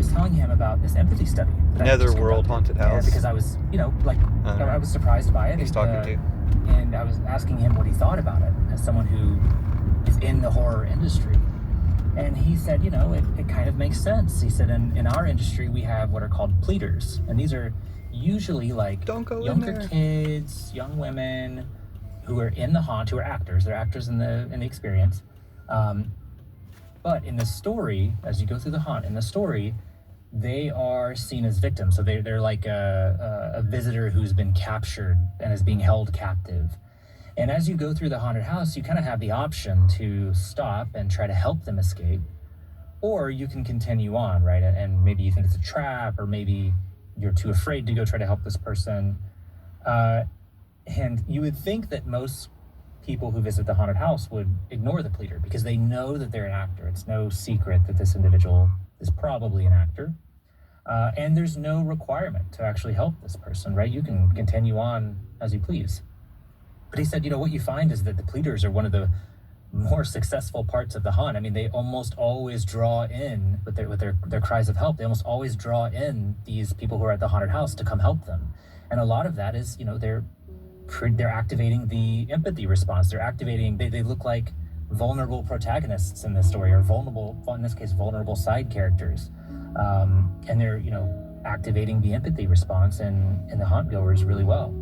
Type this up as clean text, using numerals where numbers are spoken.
was telling him about this empathy study. Netherworld haunted house. Because I was, I was surprised by it. He's talking to you. And I was asking him what he thought about it as someone who is in the horror industry. And he said, it kind of makes sense. He said, in our industry, we have what are called pleaders. And these are usually younger kids, young women who are in the haunt, who are actors. They're actors in the experience. But in the story, as you go through the haunt, in the story, they are seen as victims. So they're like a visitor who's been captured and is being held captive. And as you go through the haunted house, you kind of have the option to stop and try to help them escape. Or you can continue on, right? And maybe you think it's a trap, or maybe you're too afraid to go try to help this person. And you would think that most people who visit the haunted house would ignore the pleader because they know that they're an actor. It's no secret that this individual is probably an actor. And there's no requirement to actually help this person, right? You can continue on as you please. But he said, what you find is that the pleaders are one of the more successful parts of the haunt. I mean, they almost always draw in with their cries of help. They almost always draw in these people who are at the haunted house to come help them. And a lot of that is, they're activating the empathy response. They look like vulnerable protagonists in this story, or vulnerable side characters. And they're, activating the empathy response in the haunt goers really well.